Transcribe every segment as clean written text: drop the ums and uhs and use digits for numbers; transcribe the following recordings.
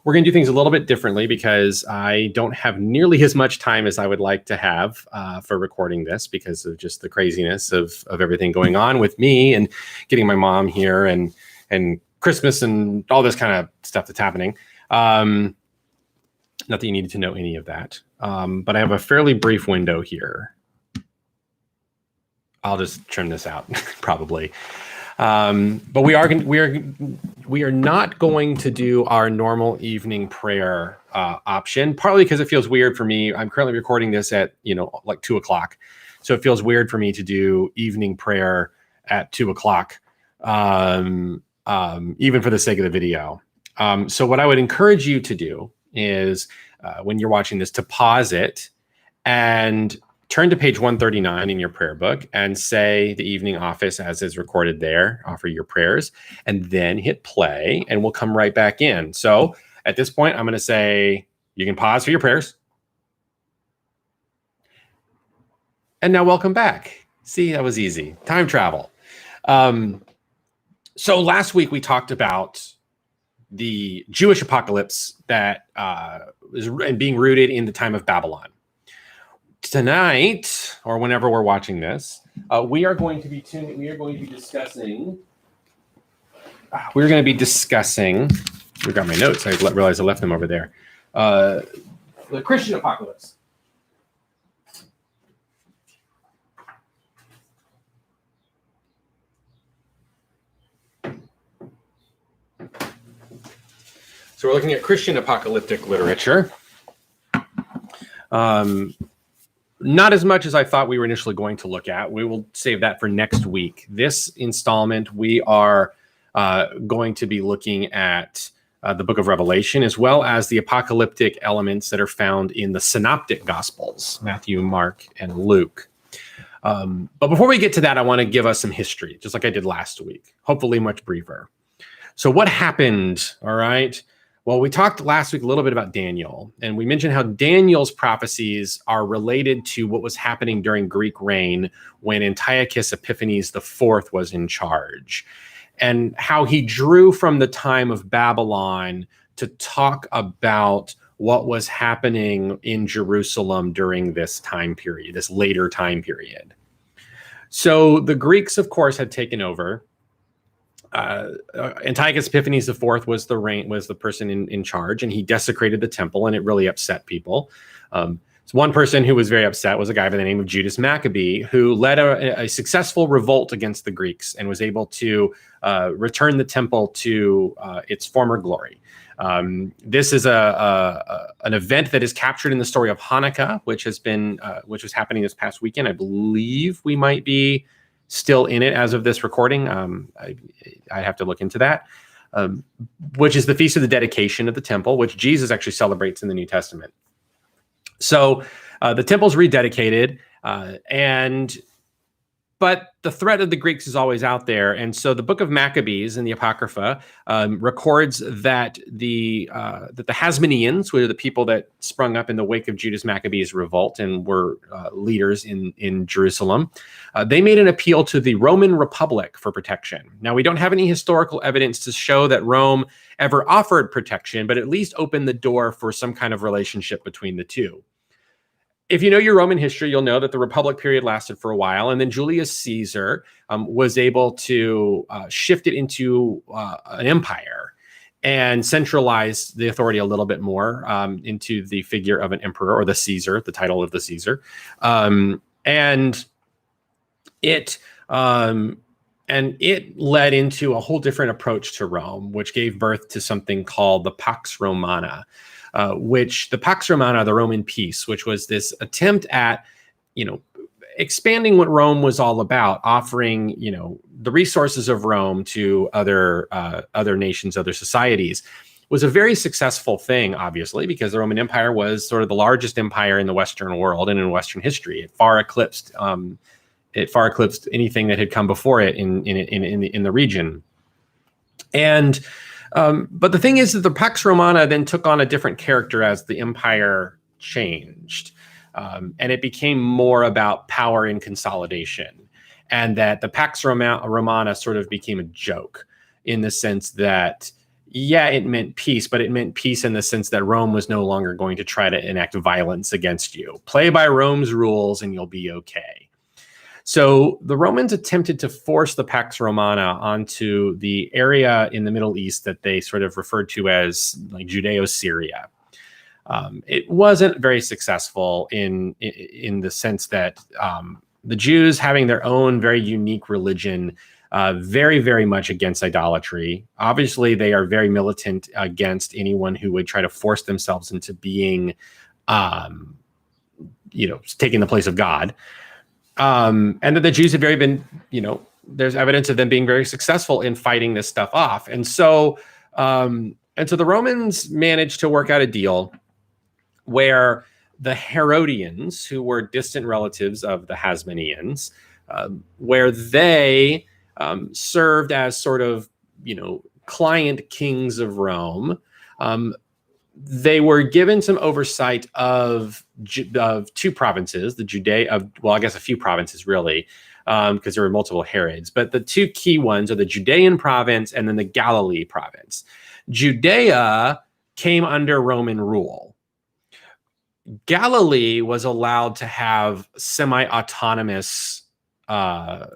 We're going to do things a little bit differently because I don't have nearly as much time as I would like to have for recording this because of just the craziness of everything going on with me and getting my mom here and Christmas and all this kind of stuff that's happening. Not that you needed to know any of that, but I have a fairly brief window here. I'll just trim this out probably. But we are not going to do our normal evening prayer option, partly because it feels weird for me. I'm currently recording this at like 2:00, so it feels weird for me to do evening prayer at 2:00, even for the sake of the video. So what I would encourage you to do is when you're watching this, to pause it and turn to page 139 in your prayer book and say the evening office as is recorded there, offer your prayers, and then hit play, and we'll come right back in. So at this point, I'm going to say you can pause for your prayers. And now welcome back. See, that was easy. Time travel. So last week we talked about the Jewish apocalypse that is being rooted in the time of Babylon. Tonight, or whenever we're watching this, we are going to be discussing. We're going to be discussing. We got my notes. I realized I left them over there. The Christian apocalypse. So we're looking at Christian apocalyptic literature. Not as much as I thought we were initially going to look at. We will save that for next week. This installment, we are going to be looking at the book of Revelation, as well as the apocalyptic elements that are found in the synoptic gospels, Matthew, Mark, and Luke. But before we get to that, I want to give us some history, just like I did last week, hopefully much briefer. So what happened, all right? Well, we talked last week a little bit about Daniel, and we mentioned how Daniel's prophecies are related to what was happening during Greek reign when Antiochus Epiphanes IV was in charge, and how he drew from the time of Babylon to talk about what was happening in Jerusalem during this time period, this later time period. So the Greeks, of course, had taken over. Antiochus Epiphanes IV was the person in charge, and he desecrated the temple, and it really upset people. So one person who was very upset was a guy by the name of Judas Maccabee, who led a successful revolt against the Greeks and was able to return the temple to its former glory. This is an event that is captured in the story of Hanukkah, which was happening this past weekend. I believe we might be still in it as of this recording. I have to look into that, which is the Feast of the Dedication of the Temple, which Jesus actually celebrates in the New Testament. So the temple's rededicated, but the threat of the Greeks is always out there. And so the book of Maccabees in the Apocrypha records that the Hasmoneans, who are the people that sprung up in the wake of Judas Maccabee's revolt and were leaders in Jerusalem, they made an appeal to the Roman Republic for protection. Now, we don't have any historical evidence to show that Rome ever offered protection, but at least opened the door for some kind of relationship between the two. If you know your Roman history, you'll know that the Republic period lasted for a while, and then Julius Caesar was able to shift it into an empire and centralize the authority a little bit more into the figure of an emperor, or the Caesar, the title of the Caesar, and it led into a whole different approach to Rome, which gave birth to something called the Pax Romana. Which the Pax Romana, the Roman peace, which was this attempt at, expanding what Rome was all about, offering, the resources of Rome to other nations, other societies, was a very successful thing, obviously, because the Roman Empire was sort of the largest empire in the Western world and in Western history. It far eclipsed anything that had come before it in the region. And but the thing is that the Pax Romana then took on a different character as the empire changed. And it became more about power and consolidation. And that the Pax Romana sort of became a joke in the sense that, yeah, it meant peace, but it meant peace in the sense that Rome was no longer going to try to enact violence against you. Play by Rome's rules and you'll be okay. So the Romans attempted to force the Pax Romana onto the area in the Middle East that they sort of referred to as like Judeo-Syria. It wasn't very successful in the sense that the Jews, having their own very unique religion, very, very much against idolatry. Obviously, they are very militant against anyone who would try to force themselves into being, taking the place of God. And that the Jews had there's evidence of them being very successful in fighting this stuff off. And so the Romans managed to work out a deal where the Herodians, who were distant relatives of the Hasmoneans, where they served as sort of, client kings of Rome. They were given some oversight of two provinces, a few provinces really, because there were multiple Herods. But the two key ones are the Judean province and then the Galilee province. Judea came under Roman rule. Galilee was allowed to have semi-autonomous a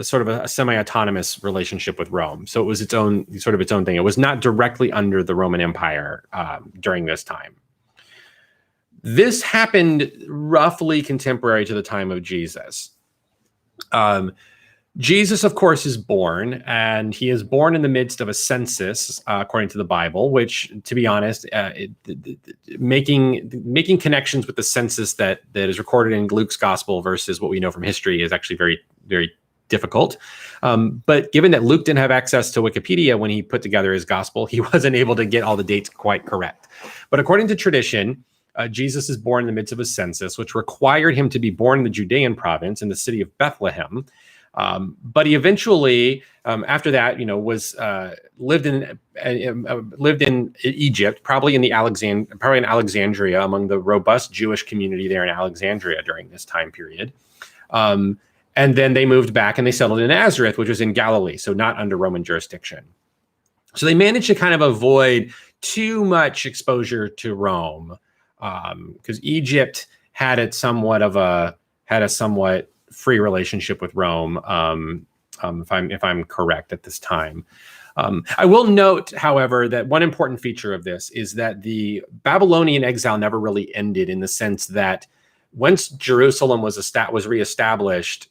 semi-autonomous relationship with Rome. So it was its own thing. It was not directly under the Roman Empire during this time. This happened roughly contemporary to the time of Jesus. Jesus, of course, is born, and he is born in the midst of a census, according to the Bible, which, to be honest, making connections with the census that is recorded in Luke's gospel versus what we know from history is actually very, very difficult. But given that Luke didn't have access to Wikipedia when he put together his gospel, he wasn't able to get all the dates quite correct. But according to tradition, Jesus is born in the midst of a census, which required him to be born in the Judean province in the city of Bethlehem. But he eventually, after that, lived in Egypt, probably in Alexandria, among the robust Jewish community there in Alexandria during this time period. And then they moved back and they settled in Nazareth, which was in Galilee, so not under Roman jurisdiction. So they managed to kind of avoid too much exposure to Rome, because Egypt had a somewhat free relationship with Rome, if I'm correct at this time. I will note, however, that one important feature of this is that the Babylonian exile never really ended, in the sense that once Jerusalem was reestablished,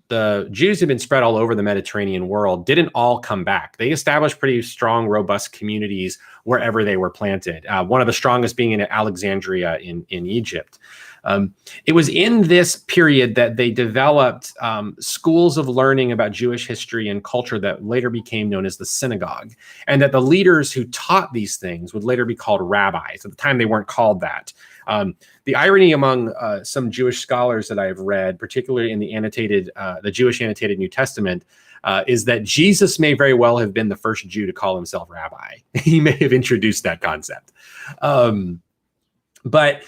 the Jews had been spread all over the Mediterranean world, didn't all come back. They established pretty strong, robust communities wherever they were planted. One of the strongest being in Alexandria in Egypt. It was in this period that they developed schools of learning about Jewish history and culture that later became known as the synagogue, and that the leaders who taught these things would later be called rabbis. At the time, they weren't called that. The irony among some Jewish scholars that I have read, particularly in the Jewish annotated New Testament, is that Jesus may very well have been the first Jew to call himself rabbi. He may have introduced that concept. But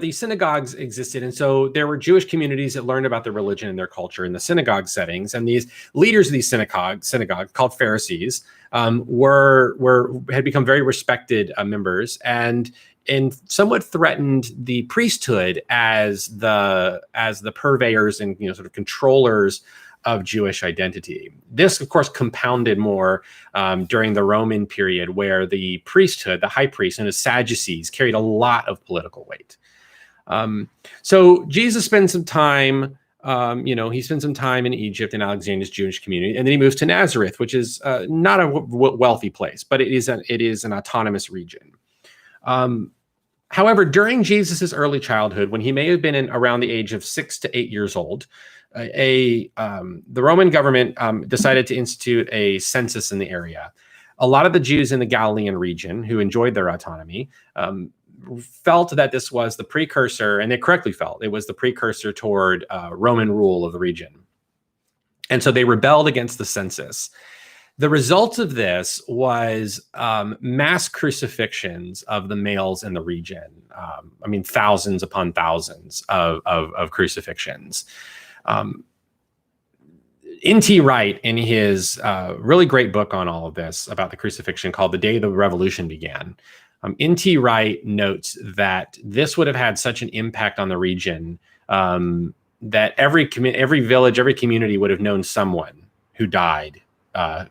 these synagogues existed, and so there were Jewish communities that learned about their religion and their culture in the synagogue settings. And these leaders of these synagogues called Pharisees had become very respected members, and somewhat threatened the priesthood as the purveyors and sort of controllers of Jewish identity. This, of course, compounded more during the Roman period, where the priesthood, the high priest and the Sadducees, carried a lot of political weight. So Jesus spends some time, he spends some time in Egypt and Alexandria's Jewish community, and then he moves to Nazareth, which is not a wealthy place, but it is an autonomous region. However, during Jesus's early childhood, when he may have been around the age of 6 to 8 years old, the Roman government decided to institute a census in the area. A lot of the Jews in the Galilean region, who enjoyed their autonomy, felt that this was the precursor, and they correctly felt it was the precursor toward Roman rule of the region. And so they rebelled against the census. The result of this was mass crucifixions of the males in the region. Thousands upon thousands of crucifixions. N.T. Wright, in his really great book on all of this about the crucifixion called The Day the Revolution Began, N.T. Wright notes that this would have had such an impact on the region that every village, every community would have known someone who died,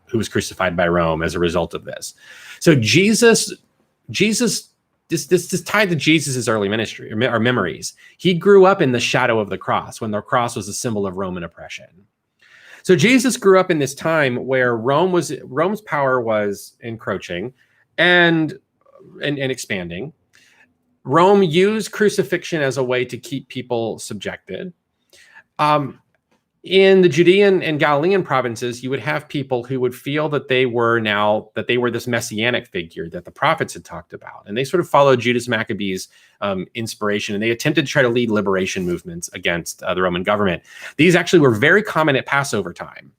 who was crucified by Rome as a result of this. So this is tied to Jesus's early ministry or memories. He grew up in the shadow of the cross, when the cross was a symbol of Roman oppression. So Jesus grew up in this time where Rome's power was encroaching and expanding. Rome used crucifixion as a way to keep people subjected. In the Judean and Galilean provinces, you would have people who would feel that they were this messianic figure that the prophets had talked about. And they sort of followed Judas Maccabee's inspiration, and they attempted to try to lead liberation movements against the Roman government. These actually were very common at Passover time.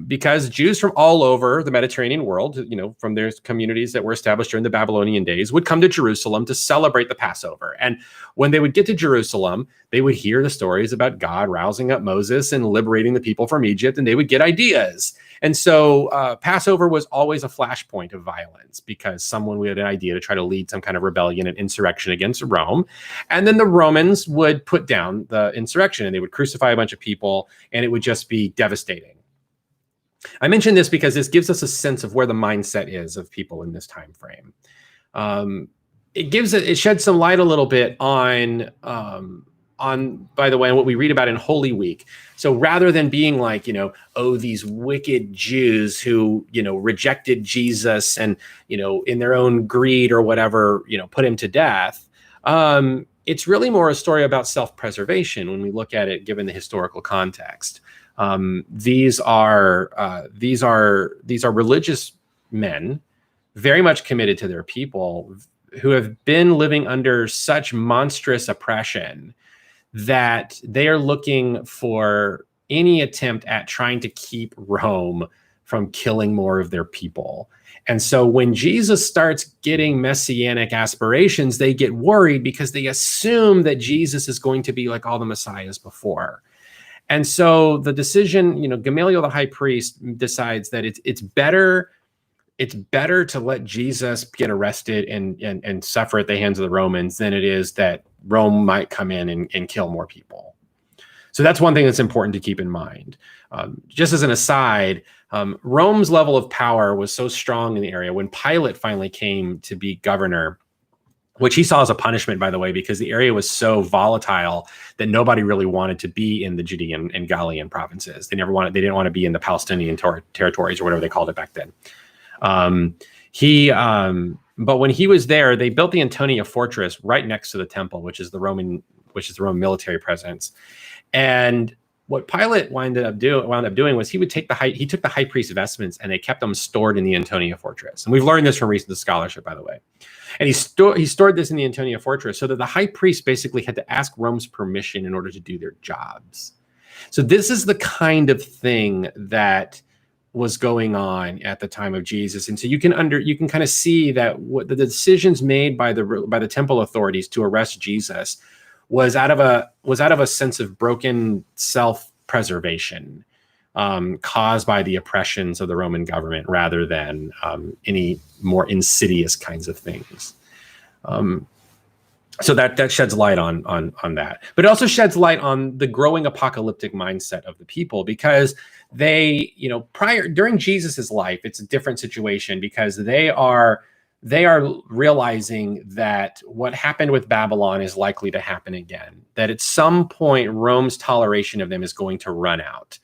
Because Jews from all over the Mediterranean world, from their communities that were established during the Babylonian days, would come to Jerusalem to celebrate the Passover. And when they would get to Jerusalem, they would hear the stories about God rousing up Moses and liberating the people from Egypt, and they would get ideas. And so Passover was always a flashpoint of violence because someone had an idea to try to lead some kind of rebellion and insurrection against Rome. And then the Romans would put down the insurrection, and they would crucify a bunch of people, and it would just be devastating. I mention this because this gives us a sense of where the mindset is of people in this time frame. It sheds some light a little bit on, by the way, what we read about in Holy Week. So rather than being like, these wicked Jews who, rejected Jesus and, in their own greed or whatever, put him to death. It's really more a story about self-preservation when we look at it, given the historical context. These are religious men, very much committed to their people, who have been living under such monstrous oppression that they are looking for any attempt at trying to keep Rome from killing more of their people. And so when Jesus starts getting messianic aspirations, they get worried because they assume that Jesus is going to be like all the messiahs before. And so the decision, Gamaliel, the high priest, decides that it's better to let Jesus get arrested and suffer at the hands of the Romans than it is that Rome might come in and kill more people. So that's one thing that's important to keep in mind. Just as an aside, Rome's level of power was so strong in the area when Pilate finally came to be governor, which he saw as a punishment, by the way, because the area was so volatile that nobody really wanted to be in the Judean and Galilean provinces. They didn't want to be in the Palestinian territories or whatever they called it back then. But when he was there, they built the Antonia fortress right next to the temple, which is the Roman military presence. And what Pilate wound up doing was he took the high priest's vestments and they kept them stored in the Antonia fortress. And we've learned this from recent scholarship, by the way. And he stored this in the Antonia fortress so that the high priest basically had to ask Rome's permission in order to do their jobs. So this is the kind of thing that was going on at the time of Jesus. And so you can kind of see that what the decisions made by the temple authorities to arrest Jesus was out of a sense of broken self-preservation caused by the oppressions of the Roman government rather than any more insidious kinds of things. So that sheds light on that. But it also sheds light on the growing apocalyptic mindset of the people, because they, during Jesus's life, it's a different situation because they are realizing that what happened with Babylon is likely to happen again, that at some point Rome's toleration of them is going to run out.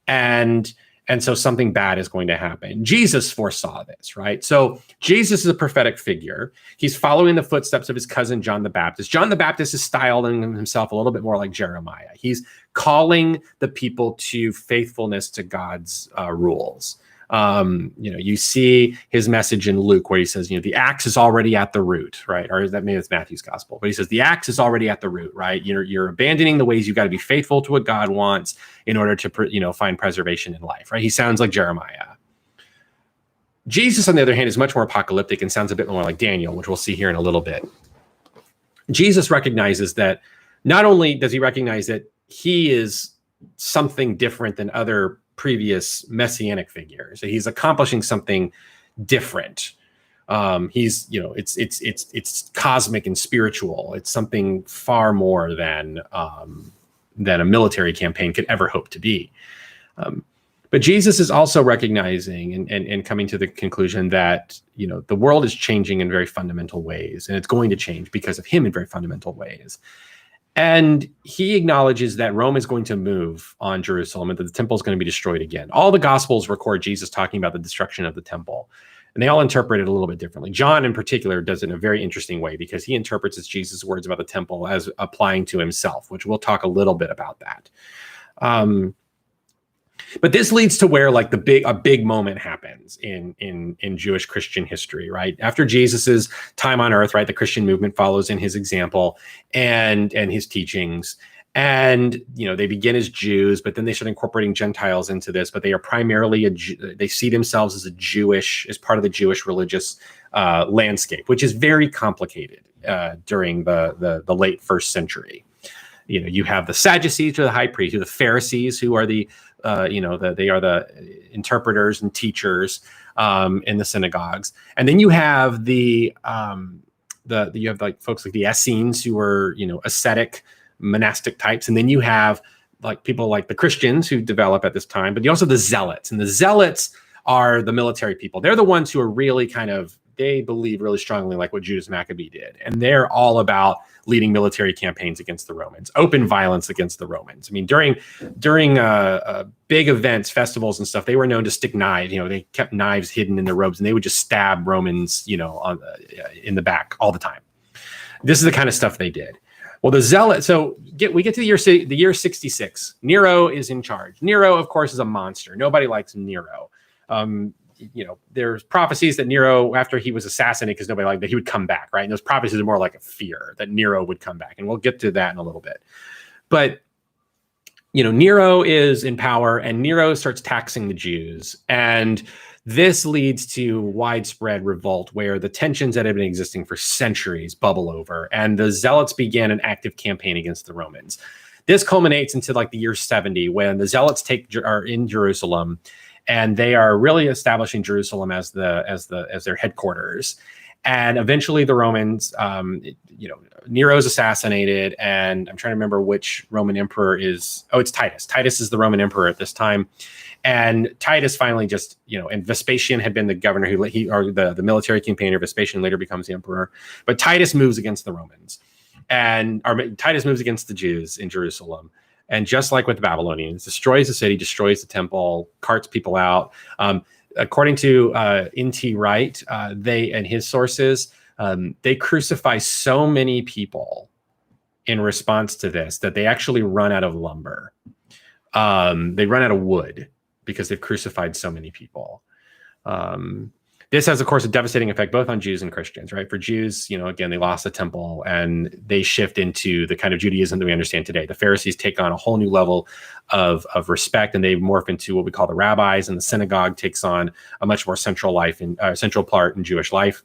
And so something bad is going to happen. Jesus foresaw this, right? So Jesus is a prophetic figure. He's following the footsteps of his cousin, John the Baptist. John the Baptist is styling himself a little bit more like Jeremiah. He's calling the people to faithfulness to God's rules. You see his message in Luke where he says, the axe is already at the root, right? Or that maybe it's Matthew's gospel, but he says the axe is already at the root, right? You're abandoning the ways. You've got to be faithful to what God wants in order to, find preservation in life, right? He sounds like Jeremiah. Jesus, on the other hand, is much more apocalyptic and sounds a bit more like Daniel, which we'll see here in a little bit. Jesus recognizes that not only does he recognize that he is something different than other previous messianic figures. He's accomplishing something different. He's, it's cosmic and spiritual. It's something far more than a military campaign could ever hope to be. But Jesus is also recognizing and coming to the conclusion that, the world is changing in very fundamental ways, and it's going to change because of him in very fundamental ways. And he acknowledges that Rome is going to move on Jerusalem and that the temple is going to be destroyed again. All the Gospels record Jesus talking about the destruction of the temple, and they all interpret it a little bit differently. John in particular does it in a very interesting way because he interprets Jesus' words about the temple as applying to himself, which we'll talk a little bit about that. But this leads to where like a big moment happens in Jewish Christian history, right? After Jesus's time on earth, right, the Christian movement follows in his example and his teachings. And, they begin as Jews, but then they start incorporating Gentiles into this, but they are primarily they see themselves as part of the Jewish religious landscape, which is very complicated during the late first century. You have the Sadducees, or the high priests, or the Pharisees, who are they are the interpreters and teachers in the synagogues, and then you have you have like folks like the Essenes, who are ascetic monastic types, and then you have like people like the Christians who develop at this time, but you also have the Zealots, and the Zealots are the military people. They're the ones who are really they believe really strongly like what Judas Maccabee did, and they're all about leading military campaigns against the Romans, open violence against the Romans. I mean, during big events, festivals and stuff, they were known to stick knives. They kept knives hidden in their robes, and they would just stab Romans, in the back all the time. This is the kind of stuff they did. Well, the Zealot. So we get to the year 66. Nero is in charge. Nero, of course, is a monster. Nobody likes Nero. There's prophecies that Nero, after he was assassinated, because nobody liked that, he would come back, right? And those prophecies are more like a fear that Nero would come back. And we'll get to that in a little bit. But, Nero is in power, and Nero starts taxing the Jews. And this leads to widespread revolt where the tensions that have been existing for centuries bubble over, and the Zealots began an active campaign against the Romans. This culminates into like the year 70, when the Zealots are in Jerusalem, and they are really establishing Jerusalem as their headquarters. And eventually the Romans, Nero's assassinated, and I'm trying to remember which Roman emperor is. Oh, it's Titus. Titus is the Roman emperor at this time. And Titus finally and Vespasian had been the governor the military campaigner. Vespasian later becomes the emperor. But Titus moves against the Romans, Titus moves against the Jews in Jerusalem. And just like with the Babylonians, destroys the city, destroys the temple, carts people out. According to N.T. Wright, they and his sources, they crucify so many people in response to this that they actually run out of lumber. They run out of wood because they've crucified so many people. This has, of course, a devastating effect both on Jews and Christians, right? For Jews, again, they lost the temple and they shift into the kind of Judaism that we understand today. The Pharisees take on a whole new level of respect, and they morph into what we call the rabbis, and the synagogue takes on a much more central part in Jewish life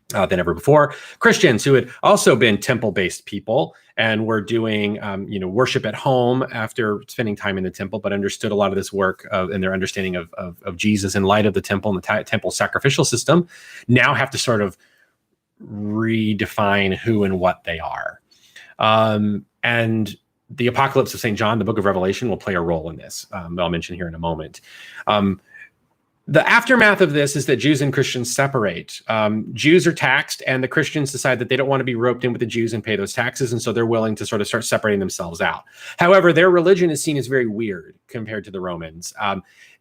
than ever before. Christians, who had also been temple-based people and were doing, worship at home after spending time in the temple, but understood a lot of this work and their understanding of Jesus in light of the temple and the temple sacrificial system, now have to sort of redefine who and what they are. And the Apocalypse of St. John, the book of Revelation, will play a role in this. I'll mention here in a moment. The aftermath of this is that Jews and Christians separate. Jews are taxed, and the Christians decide that they don't want to be roped in with the Jews and pay those taxes, and so they're willing to sort of start separating themselves out. However, their religion is seen as very weird compared to the Romans.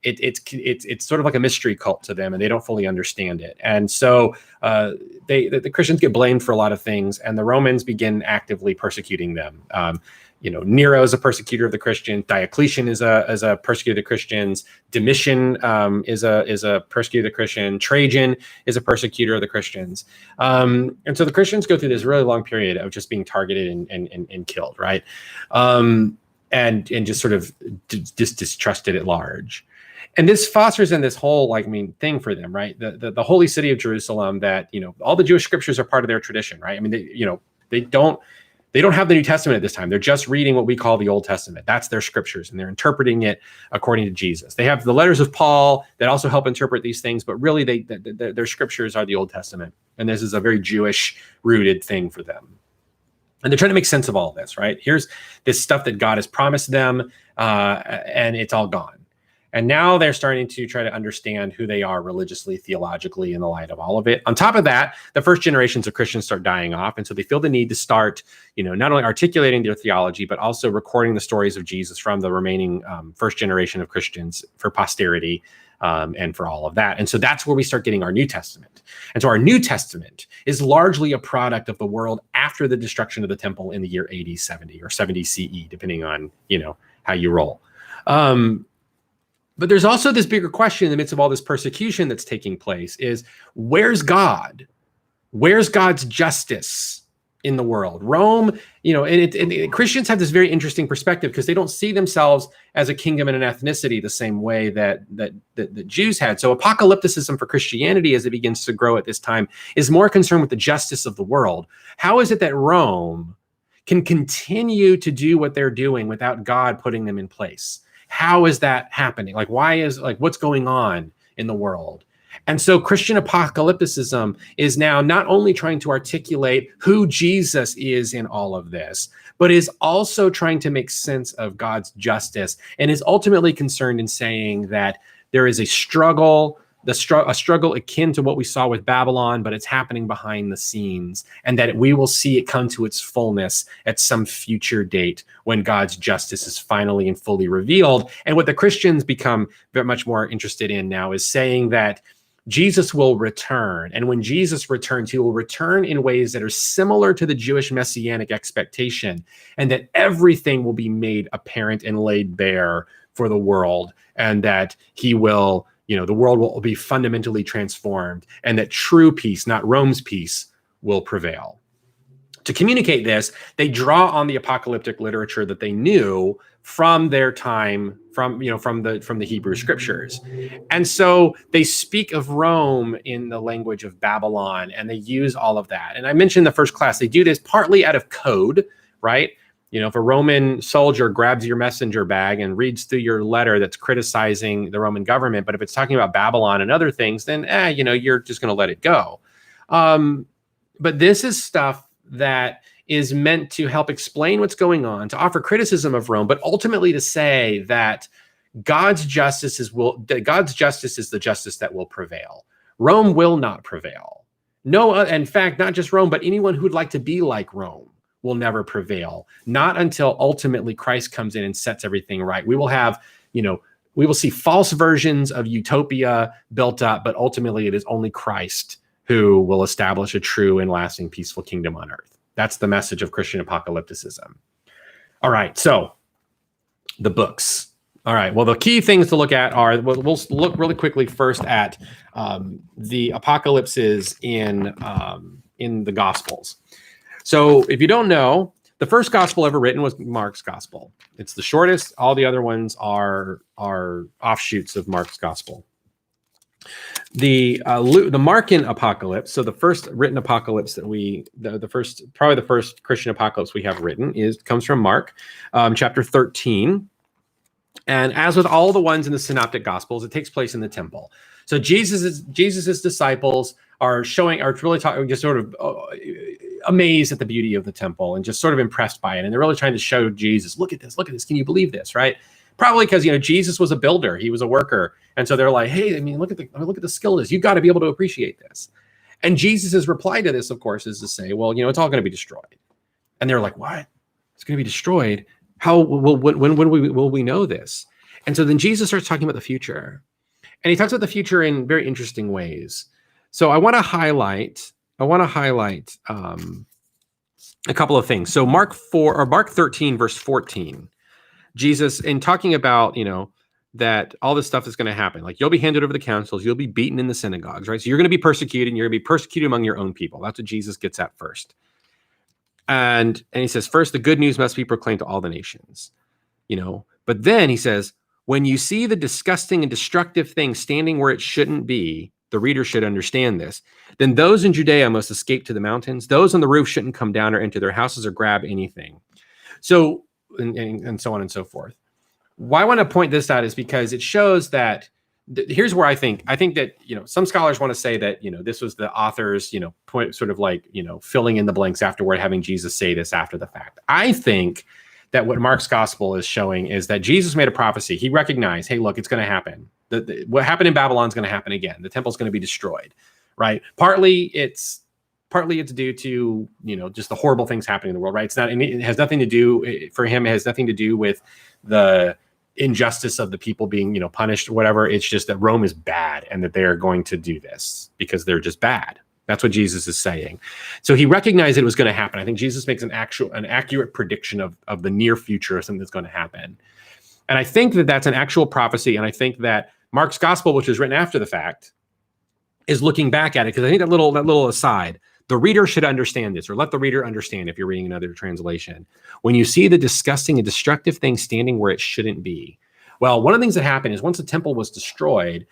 It's sort of like a mystery cult to them, and they don't fully understand it. And so the Christians get blamed for a lot of things, and the Romans begin actively persecuting them. Nero is a persecutor of the Christians. Diocletian is a persecutor of the Christians. Domitian is a persecutor of the Christian. Trajan is a persecutor of the Christians. And so the Christians go through this really long period of just being targeted and killed, right? And just sort of distrusted at large. And this fosters in this whole thing for them, right? The holy city of Jerusalem, that all the Jewish scriptures are part of their tradition, right? I mean, they don't They don't have the New Testament at this time. They're just reading what we call the Old Testament. That's their scriptures, and they're interpreting it according to Jesus. They have the letters of Paul that also help interpret these things, but really their scriptures are the Old Testament. And this is a very Jewish-rooted thing for them. And they're trying to make sense of all of this, right? Here's this stuff that God has promised them, and it's all gone. And now they're starting to try to understand who they are religiously, theologically, in the light of all of it. On top of that, the first generations of Christians start dying off. And so they feel the need to start, not only articulating their theology, but also recording the stories of Jesus from the remaining first generation of Christians for posterity and for all of that. And so that's where we start getting our New Testament. And so our New Testament is largely a product of the world after the destruction of the temple in the year AD 70 or 70 CE, depending on, how you roll. But there's also this bigger question in the midst of all this persecution that's taking place is, where's God? Where's God's justice in the world? Rome, and Christians have this very interesting perspective because they don't see themselves as a kingdom and an ethnicity the same way that Jews had. So apocalypticism for Christianity, as it begins to grow at this time, is more concerned with the justice of the world. How is it that Rome can continue to do what they're doing without God putting them in place? How is that happening? What's going on in the world? And so Christian apocalypticism is now not only trying to articulate who Jesus is in all of this, but is also trying to make sense of God's justice, and is ultimately concerned in saying that there is a struggle, a struggle akin to what we saw with Babylon, but it's happening behind the scenes, and that we will see it come to its fullness at some future date when God's justice is finally and fully revealed. And what the Christians become very much more interested in now is saying that Jesus will return. And when Jesus returns, he will return in ways that are similar to the Jewish messianic expectation, and that everything will be made apparent and laid bare for the world, and that he will, the world will be fundamentally transformed, and that true peace, not Rome's peace, will prevail. To communicate this, they draw on the apocalyptic literature that they knew from their time, from the Hebrew scriptures. And so they speak of Rome in the language of Babylon, and they use all of that. And I mentioned the first class, they do this partly out of code, right? If a Roman soldier grabs your messenger bag and reads through your letter that's criticizing the Roman government, but if it's talking about Babylon and other things, then, you're just going to let it go. But this is stuff that is meant to help explain what's going on, to offer criticism of Rome, but ultimately to say that God's justice is the justice that will prevail. Rome will not prevail. No, in fact, not just Rome, but anyone who'd like to be like Rome will never prevail, not until ultimately Christ comes in and sets everything right. We will have, we will see false versions of utopia built up, but ultimately it is only Christ who will establish a true and lasting peaceful kingdom on earth. That's the message of Christian apocalypticism. All right, so the books. All right, well, the key things to look at are, we'll look really quickly first at the apocalypses in the Gospels. So if you don't know, the first gospel ever written was Mark's gospel. It's the shortest. All the other ones are offshoots of Mark's gospel. The Markan apocalypse, so the first written apocalypse that the first Christian apocalypse we have written comes from Mark, chapter 13. And as with all the ones in the synoptic gospels, it takes place in the temple. So Jesus's disciples are really talking, just sort of amazed at the beauty of the temple and just sort of impressed by it. And they're really trying to show Jesus, look at this. Can you believe this? Right? Probably because, Jesus was a builder. He was a worker. And so they're like, hey, look at the skill of this. You've got to be able to appreciate this. And Jesus's reply to this, of course, is to say, well, it's all going to be destroyed. And they're like, what? It's going to be destroyed? How when will we know this? And so then Jesus starts talking about the future. And he talks about the future in very interesting ways. So I want to highlight a couple of things. So Mark 13, verse 14, Jesus, in talking about, that all this stuff is going to happen, like you'll be handed over to the councils, you'll be beaten in the synagogues, right? So you're going to be persecuted, and you're going to be persecuted among your own people. That's what Jesus gets at first. And he says, first, the good news must be proclaimed to all the nations, But then he says, when you see the disgusting and destructive thing standing where it shouldn't be, The reader should understand this. Then those in Judea must escape to the mountains. Those on the roof shouldn't come down or enter their houses or grab anything. So, and so on and so forth. Why I want to point this out is because it shows that here's where I think that, some scholars want to say that, this was the author's, point, sort of like, filling in the blanks afterward, having Jesus say this after the fact. I think that what Mark's gospel is showing is that Jesus made a prophecy. He recognized, hey, look, it's going to happen. What happened in Babylon is going to happen again. The temple's going to be destroyed, right? Partly it's due to, just the horrible things happening in the world, right? It has nothing to do, for him, it has nothing to do with the injustice of the people being, punished or whatever. It's just that Rome is bad and that they're going to do this because they're just bad. That's what Jesus is saying. So he recognized it was going to happen. I think Jesus makes an accurate prediction of the near future of something that's going to happen. And I think that that's an actual prophecy. And I think that Mark's gospel, which was written after the fact, is looking back at it, because I think that little aside, the reader should understand this, or let the reader understand if you're reading another translation. When you see the disgusting and destructive thing standing where it shouldn't be. Well, one of the things that happened is once the temple was destroyed,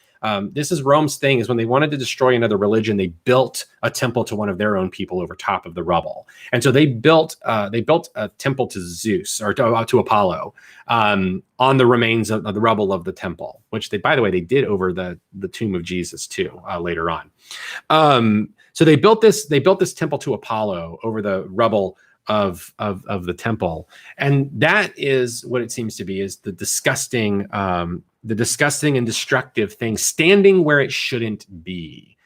this is Rome's thing, is when they wanted to destroy another religion, they built a temple to one of their own people over top of the rubble. And so they built a temple to Zeus, or to Apollo, on the remains of the rubble of the temple, which by the way, they did over the tomb of Jesus too, later on. So they built this temple to Apollo over the rubble of the temple. And that is what it seems to be, is the disgusting and destructive thing standing where it shouldn't be.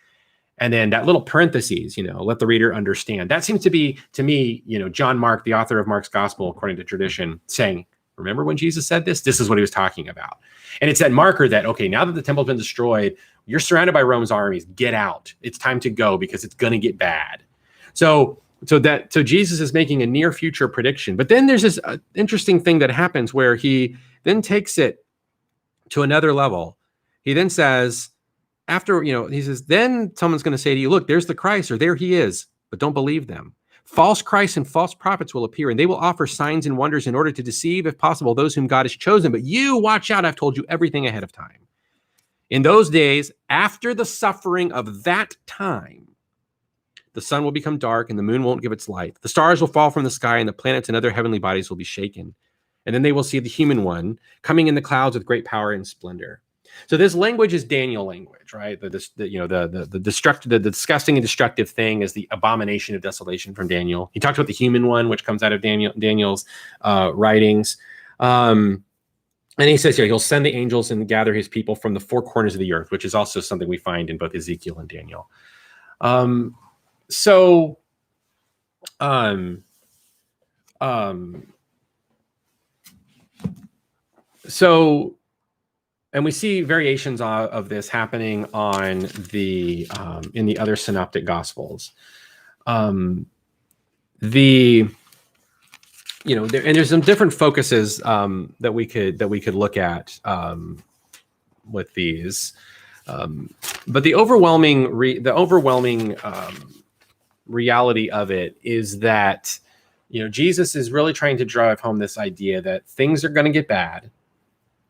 And then that little parentheses, let the reader understand. That seems to be, to me, John Mark, the author of Mark's gospel, according to tradition, saying, remember when Jesus said this? This is what he was talking about. And it's that marker that, okay, now that the temple's been destroyed, you're surrounded by Rome's armies. Get out. It's time to go because it's going to get bad. So Jesus is making a near future prediction. But then there's this interesting thing that happens where he then takes it to another level. He then says, he says, then someone's going to say to you, look, there's the Christ, or there he is, but don't believe them. False Christs and false prophets will appear, and they will offer signs and wonders in order to deceive, if possible, those whom God has chosen. But you watch out. I've told you everything ahead of time. In those days, after the suffering of that time, the sun will become dark and the moon won't give its light. The stars will fall from the sky and the planets and other heavenly bodies will be shaken. And then they will see the human one coming in the clouds with great power and splendor. So this language is Daniel language, right? The disgusting and destructive thing is the abomination of desolation from Daniel. He talks about the human one, which comes out of Daniel's writings. And he says here, he'll send the angels and gather his people from the four corners of the earth, which is also something we find in both Ezekiel and Daniel. And we see variations of this happening on the in the other synoptic gospels. There's some different focuses that we could look at with these, but the overwhelming reality of it is that Jesus is really trying to drive home this idea that things are going to get bad.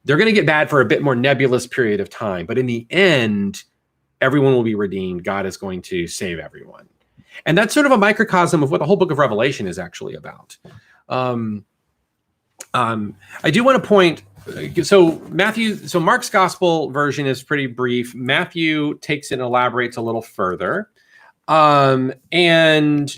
They're going to get bad for a bit more nebulous period of time, but in the end, everyone will be redeemed. God is going to save everyone. And that's sort of a microcosm of what the whole book of Revelation is actually about. I do want to point, so Mark's gospel version is pretty brief. Matthew takes it and elaborates a little further. And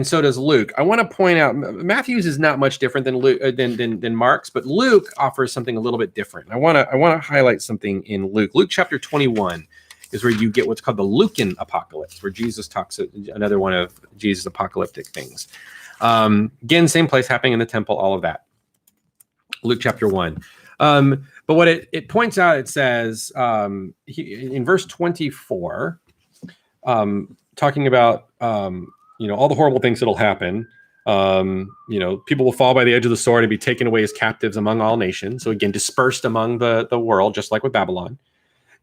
so does Luke. I want to point out Matthew's is not much different than Luke than Mark's, but Luke offers something a little bit different. I want to highlight something in Luke. Luke chapter 21 is where you get what's called the Lucan apocalypse, where Jesus talks another one of Jesus' apocalyptic things. Again, same place, happening in the temple, all of that. Luke chapter 1. But what it points out, it says in verse 24. Talking about, all the horrible things that'll happen. People will fall by the edge of the sword and be taken away as captives among all nations. So again, dispersed among the world, just like with Babylon.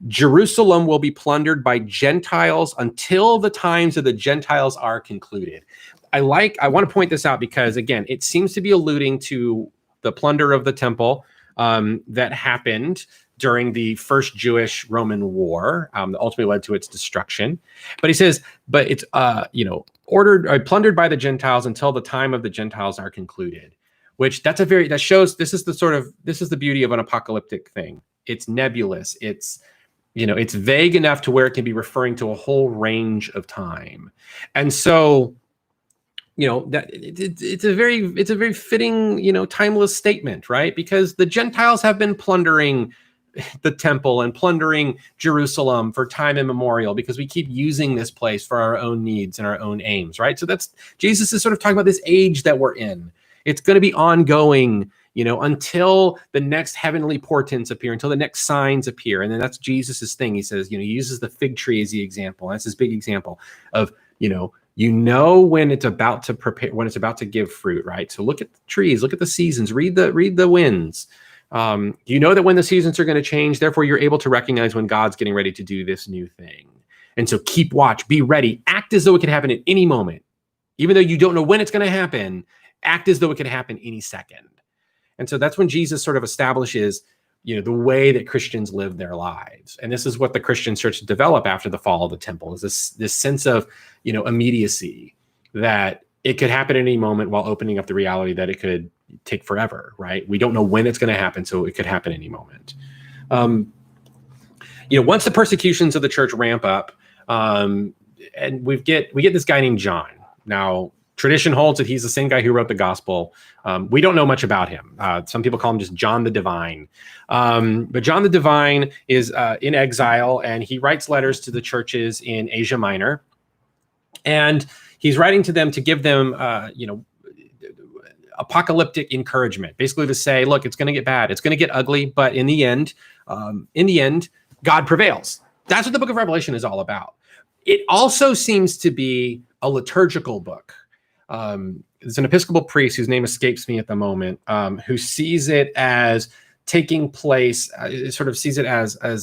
Jerusalem will be plundered by Gentiles until the times of the Gentiles are concluded. I want to point this out because, again, it seems to be alluding to the plunder of the temple that happened during the first Jewish-Roman war that ultimately led to its destruction. But he says, but it's plundered by the Gentiles until the time of the Gentiles are concluded. Which that shows this is the beauty of an apocalyptic thing. It's nebulous. It's vague enough to where it can be referring to a whole range of time. And so, that it's a very fitting, timeless statement, right? Because the Gentiles have been plundering the temple and plundering Jerusalem for time immemorial, because we keep using this place for our own needs and our own aims, right? So Jesus is sort of talking about this age that we're in. It's going to be ongoing, until the next heavenly portents appear, until the next signs appear. And then that's Jesus's thing. He says, he uses the fig tree as the example. That's his big example of, when it's about to prepare, when it's about to give fruit, right? So look at the trees, look at the seasons, read the winds. That when the seasons are going to change, therefore you're able to recognize when God's getting ready to do this new thing. And so keep watch, be ready, act as though it could happen at any moment. Even though you don't know when it's going to happen, act as though it could happen any second. And so that's when Jesus sort of establishes, the way that Christians live their lives. And this is what the Christian church developed after the fall of the temple, is this sense of, immediacy, that it could happen at any moment, while opening up the reality that it could take forever, right? We don't know when it's going to happen, so it could happen any moment. Once the persecutions of the church ramp up, and we get this guy named John. Now, tradition holds that he's the same guy who wrote the gospel. We don't know much about him. Some people call him just John the Divine. But John the Divine is in exile, and he writes letters to the churches in Asia Minor. And he's writing to them to give them, apocalyptic encouragement, basically to say, look, it's going to get bad. It's going to get ugly. But in the end, God prevails. That's what the book of Revelation is all about. It also seems to be a liturgical book. There's an Episcopal priest whose name escapes me at the moment, who sees it as taking place, sort of sees it as a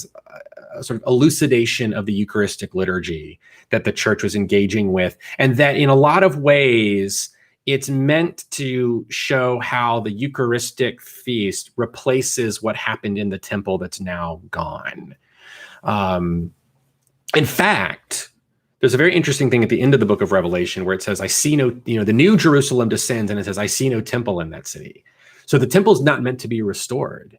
sort of elucidation of the Eucharistic liturgy that the church was engaging with, and that in a lot of ways, it's meant to show how the Eucharistic feast replaces what happened in the temple that's now gone. In fact, there's a very interesting thing at the end of the book of Revelation where it says, I see no, the new Jerusalem descends, and it says, I see no temple in that city. So the temple is not meant to be restored.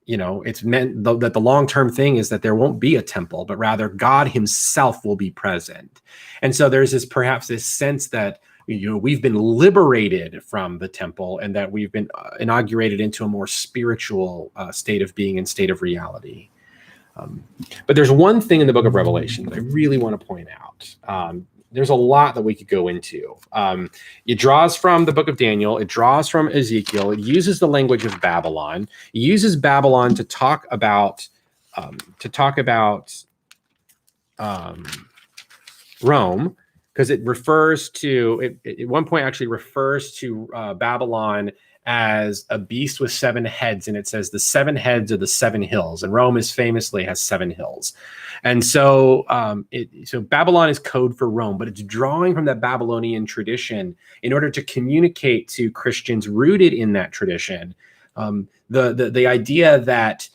It's meant that the long-term thing is that there won't be a temple, but rather God himself will be present. And so there's perhaps this sense that, we've been liberated from the temple, and that we've been inaugurated into a more spiritual state of being and state of reality. But there's one thing in the book of Revelation that I really want to point out. There's a lot that we could go into. It draws from the book of Daniel. It draws from Ezekiel. It uses the language of Babylon. It uses Babylon to talk about Rome, because it refers to it at one point actually refers to Babylon as a beast with 7 heads, and it says the 7 heads are the 7 hills, and Rome famously has 7 hills. And so so Babylon is code for Rome, but it's drawing from that Babylonian tradition in order to communicate to Christians rooted in that tradition the idea that,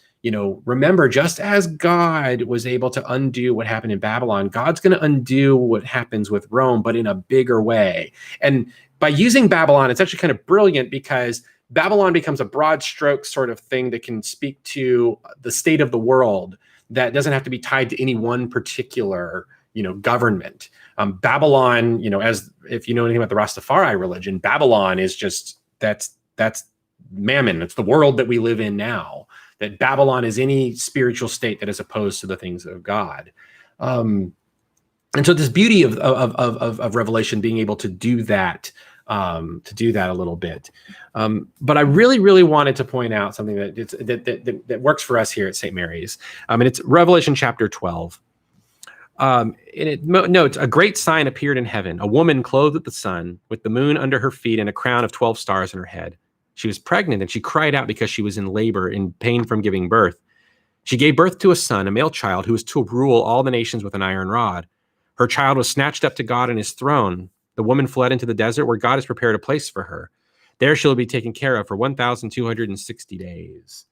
remember, just as God was able to undo what happened in Babylon, God's going to undo what happens with Rome, but in a bigger way. And by using Babylon, it's actually kind of brilliant, because Babylon becomes a broad stroke sort of thing that can speak to the state of the world that doesn't have to be tied to any one particular, government. Babylon, as if you know anything about the Rastafari religion, Babylon is just, that's Mammon. It's the world that we live in now. That Babylon is any spiritual state that is opposed to the things of God. And so this beauty of Revelation being able to do that a little bit. But I really, really wanted to point out something that works for us here at St. Mary's. And it's Revelation chapter 12. And it notes, a great sign appeared in heaven, a woman clothed with the sun, with the moon under her feet, and a crown of 12 stars in her head. She was pregnant, and she cried out because she was in labor, in pain from giving birth. She gave birth to a son, a male child, who was to rule all the nations with an iron rod. Her child was snatched up to God and his throne. The woman fled into the desert, where God has prepared a place for her. There she'll be taken care of for 1,260 days.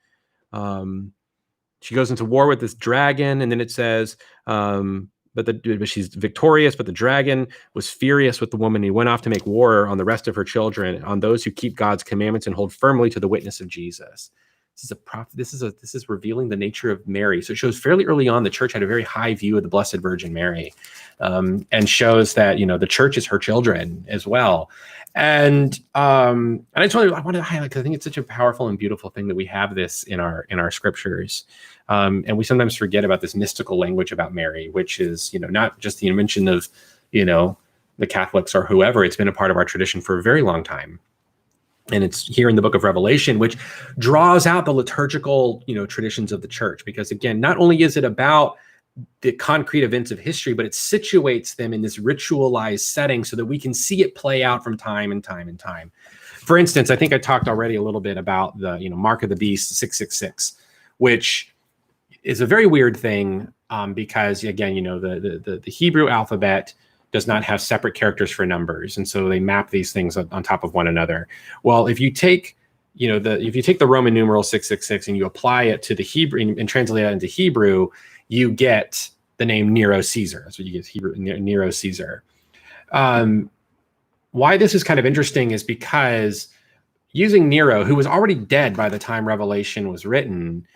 she goes into war with this dragon, and then it says, but she's victorious, but the dragon was furious with the woman. He went off to make war on the rest of her children, on those who keep God's commandments and hold firmly to the witness of Jesus. This is revealing the nature of Mary. So it shows fairly early on the church had a very high view of the Blessed Virgin Mary, and shows that, you know, the church is her children as well. And I wanted to highlight, because I think it's such a powerful and beautiful thing that we have this in our scriptures, and we sometimes forget about this mystical language about Mary, which is, you know, not just the invention of, you know, the Catholics or whoever. It's been a part of our tradition for a very long time. And it's here in the book of Revelation, which draws out the liturgical, you know, traditions of the church. Because again, not only is it about the concrete events of history, but it situates them in this ritualized setting so that we can see it play out from time and time and time. For instance, I think I talked already a little bit about the, you know, Mark of the Beast 666, which is a very weird thing, because again, you know, the Hebrew alphabet does not have separate characters for numbers. And so they map these things on top of one another. Well, if you take, you know, the Roman numeral 666 and you apply it to the Hebrew and translate it into Hebrew, you get the name Nero Caesar. That's what you get, Hebrew, Nero Caesar. Why this is kind of interesting is because using Nero, who was already dead by the time Revelation was written,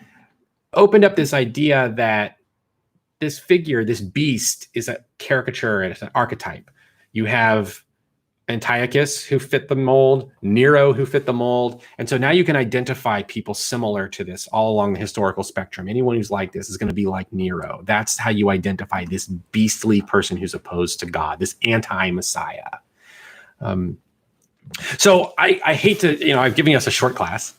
opened up this idea that this figure, this beast, is a caricature and it's an archetype. You have Antiochus, who fit the mold, Nero, who fit the mold. And so now you can identify people similar to this all along the historical spectrum. Anyone who's like this is going to be like Nero. That's how you identify this beastly person who's opposed to God, this anti-Messiah. So I hate to, you know, I'm giving us a short class,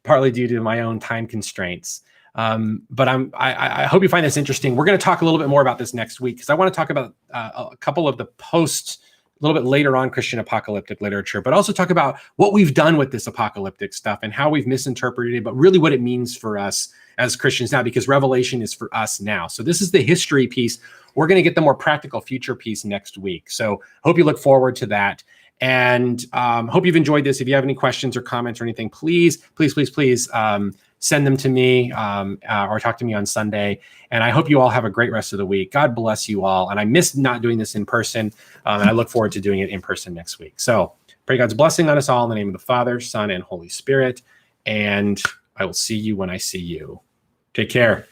partly due to my own time constraints. But I hope you find this interesting. We're going to talk a little bit more about this next week, because I want to talk about a couple of the a little bit later on Christian apocalyptic literature, but also talk about what we've done with this apocalyptic stuff and how we've misinterpreted it, but really what it means for us as Christians now, because Revelation is for us now. So this is the history piece. We're going to get the more practical future piece next week. So hope you look forward to that. And hope you've enjoyed this. If you have any questions or comments or anything, please send them to me or talk to me on Sunday. And I hope you all have a great rest of the week. God bless you all. And I missed not doing this in person. And I look forward to doing it in person next week. So pray God's blessing on us all in the name of the Father, Son, and Holy Spirit. And I will see you when I see you. Take care.